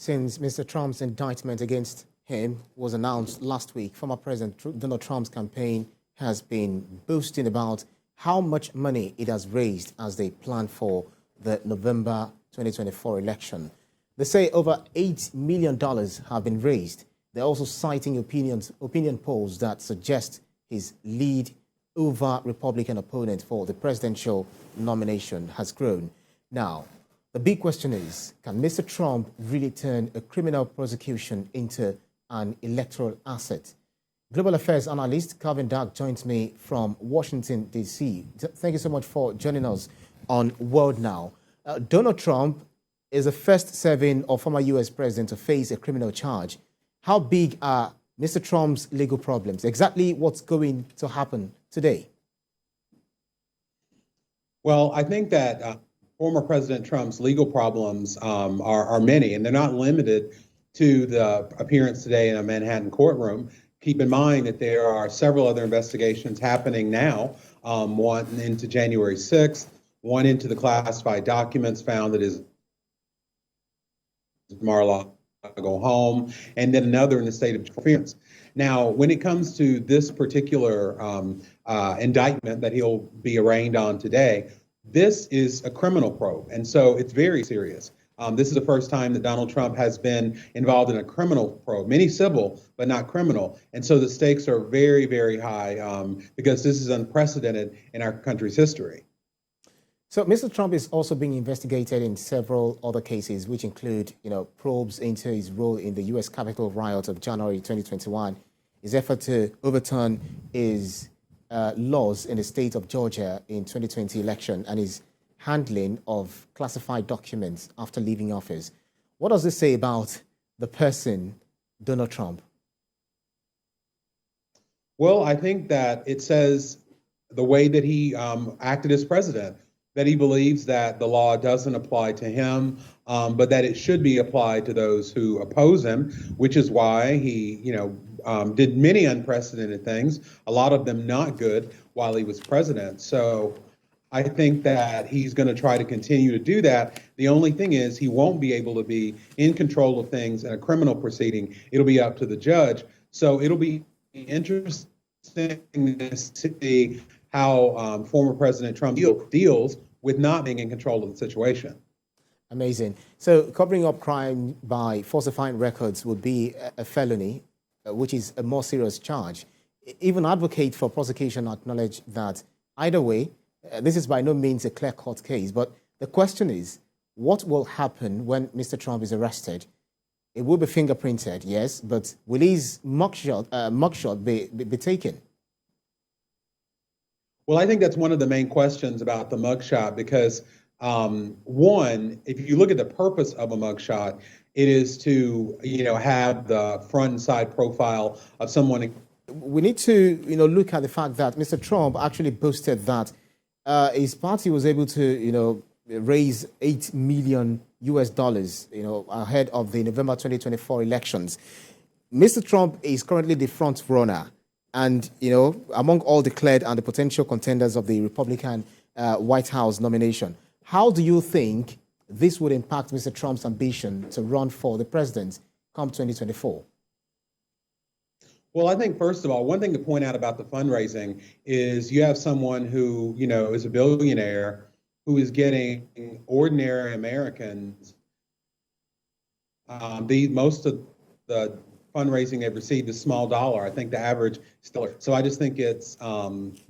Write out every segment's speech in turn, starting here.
since Mr. Trump's indictment against him was announced last week. Former President Donald Trump's campaign has been boasting about how much money it has raised as they plan for the November 2024 election. They say over $8 million have been raised. They're also citing opinion polls that suggest his lead over Republican opponent for the presidential nomination has grown. Now, the big question is, can Mr. Trump really turn a criminal prosecution into an electoral asset? Global affairs analyst Calvin Dark joins me from Washington, D.C. Thank you so much for joining us on World Now. Donald Trump is the first serving or former U.S. president to face a criminal charge. How big are Mr. Trump's legal problems? Exactly what's going to happen today? Well, I think that former President Trump's legal problems are many, and they're not limited to the appearance today in a Manhattan courtroom. Keep in mind that there are several other investigations happening now, one into January 6th, one into the classified documents found that his Mar-a-Lago home, and then another in the state of interference. Now, when it comes to this particular indictment that he'll be arraigned on today, this is a criminal probe, and so it's very serious. This is the first time that Donald Trump has been involved in a criminal probe, many civil, but not criminal. And so the stakes are very, very high because this is unprecedented in our country's history. So Mr. Trump is also being investigated in several other cases, which include, probes into his role in the U.S. Capitol riot of January 2021, his effort to overturn his laws in the state of Georgia in 2020 election, and his handling of classified documents after leaving office. What does this say about the person, Donald Trump? Well, I think that it says the way that he acted as president, that he believes that the law doesn't apply to him, but that it should be applied to those who oppose him, which is why he, did many unprecedented things, a lot of them not good, while he was president. So I think that he's going to try to continue to do that. The only thing is he won't be able to be in control of things in a criminal proceeding. It'll be up to the judge. So it'll be interesting to see how former President Trump deals with not being in control of the situation. Amazing. So covering up crime by falsifying records would be a felony, which is a more serious charge. Even advocates for prosecution acknowledge that either way, this is by no means a clear-cut case, but the question is, what will happen when Mr. Trump is arrested? It will be fingerprinted, yes, but will his mugshot be taken? Well, I think that's one of the main questions about the mugshot because, one, if you look at the purpose of a mugshot, it is to, have the front and side profile of someone. We need to, look at the fact that Mr. Trump actually boasted that his party was able to, raise $8 million ahead of the November 2024 elections. Mr. Trump is currently the front runner, and among all declared and the potential contenders of the Republican White House nomination. How do you think this would impact Mr. Trump's ambition to run for the president come 2024? Well, I think, first of all, one thing to point out about the fundraising is you have someone who, is a billionaire who is getting ordinary Americans. Most of the fundraising they've received is small dollar. I think the average still. So I just think it's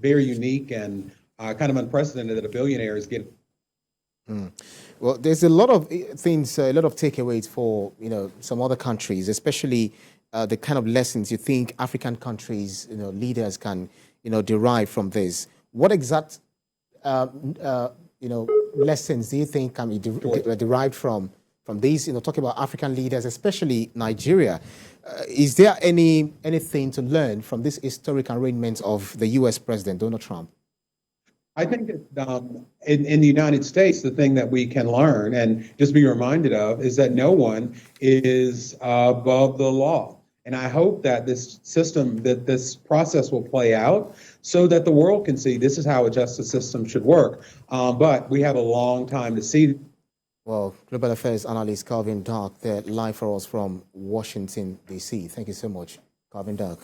very unique and kind of unprecedented that a billionaire is getting. Well, there's a lot of things, a lot of takeaways for, some other countries, especially the kind of lessons you think African countries, leaders can, derive from this. What exact, lessons do you think can be derived from these, talking about African leaders, especially Nigeria? Is there anything to learn from this historic arraignment of the U.S. President, Donald Trump? I think that in the United States, the thing that we can learn and just be reminded of is that no one is above the law. And I hope that this system, that this process will play out so that the world can see this is how a justice system should work. But we have a long time to see Well, Global Affairs analyst Calvin Dark, there live for us from Washington, D.C. Thank you so much, Calvin Dark.